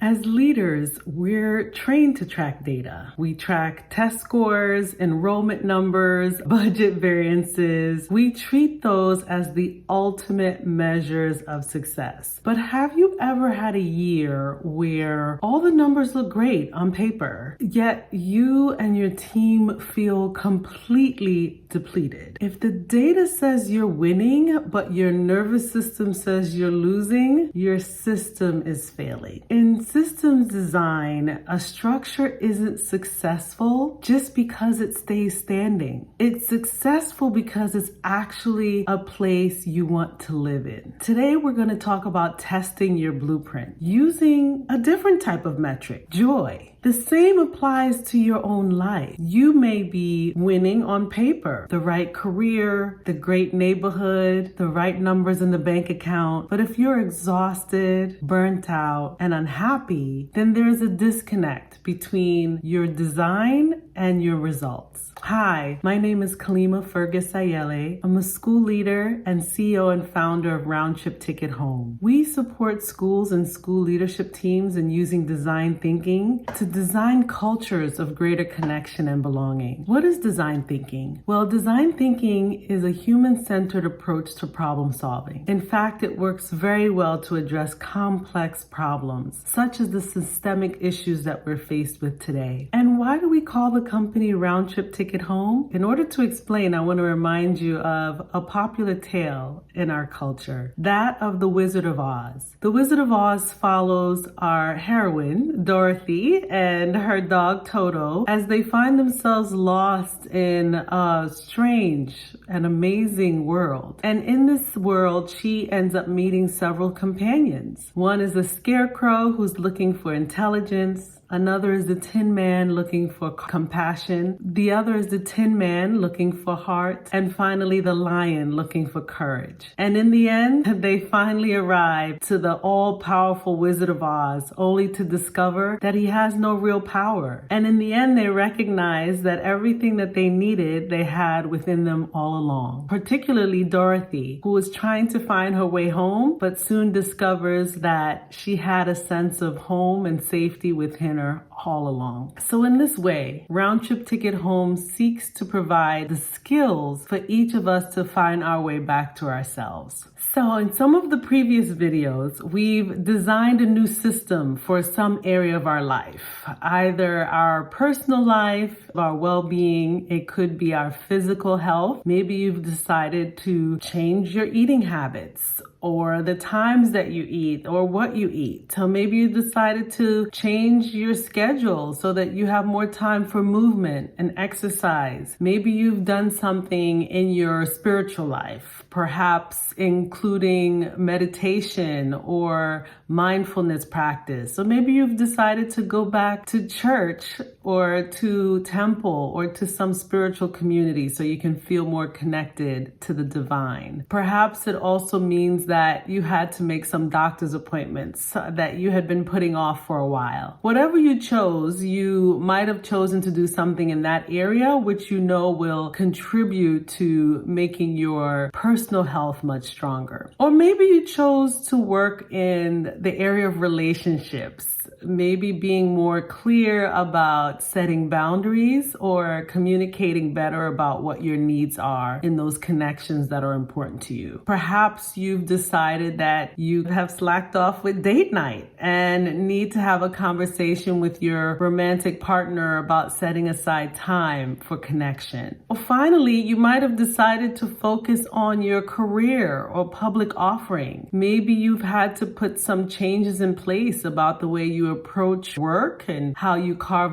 As leaders, we're trained to track data. We track test scores, enrollment numbers, budget variances. We treat those as the ultimate measures of success. But have you ever had a year where all the numbers look great on paper, yet you and your team feel completely depleted? If the data says you're winning, but your nervous system says you're losing, your system is failing. In systems design, a structure isn't successful just because it stays standing. It's successful because it's actually a place you want to live in. Today, we're going to talk about testing your blueprint using a different type of metric, joy. The same applies to your own life. You may be winning on paper, the right career, the great neighborhood, the right numbers in the bank account. But if you're exhausted, burnt out, and unhappy, then there's a disconnect between your design and your results. Hi, my name is Kalima Fergus Ayele. I'm a school leader and CEO and founder of Round Trip Ticket Home. We support schools and school leadership teams in using design thinking to design cultures of greater connection and belonging. What is design thinking? Well, design thinking is a human-centered approach to problem solving. In fact, it works very well to address complex problems, such as the systemic issues that we're faced with today. And why do we call the company Round Trip Ticket Home? In order to explain, I want to remind you of a popular tale in our culture, that of the Wizard of Oz. The Wizard of Oz follows our heroine, Dorothy, and her dog Toto as they find themselves lost in a strange and amazing world. And in this world, she ends up meeting several companions. One is a scarecrow who's looking for intelligence. Another is the Tin Man looking for compassion. The other is the Tin Man looking for heart. And finally, the lion looking for courage. And in the end, they finally arrive to the all-powerful Wizard of Oz, only to discover that he has no real power. And in the end, they recognize that everything that they needed, they had within them all along. Particularly Dorothy, who was trying to find her way home, but soon discovers that she had a sense of home and safety within her all along. So in this way, Round Trip Ticket Home seeks to provide the skills for each of us to find our way back to ourselves. So in some of the previous videos, we've designed a new system for some area of our life, either our personal life, our well-being. It could be our physical health. Maybe you've decided to change your eating habits, or the times that you eat, or what you eat. So maybe you decided to change your schedule so that you have more time for movement and exercise. Maybe you've done something in your spiritual life, perhaps including meditation or mindfulness practice. So maybe you've decided to go back to church or to temple or to some spiritual community so you can feel more connected to the divine. Perhaps it also means that you had to make some doctor's appointments that you had been putting off for a while. Whatever you chose, you might have chosen to do something in that area which you know will contribute to making your personal health much stronger. Or maybe you chose to work in the area of relationships, maybe being more clear about setting boundaries or communicating better about what your needs are in those connections that are important to you. Perhaps you've decided that you have slacked off with date night and need to have a conversation with your romantic partner about setting aside time for connection. Or finally, you might have decided to focus on your career or public offering. Maybe you've had to put some changes in place about the way you approach work and how you carve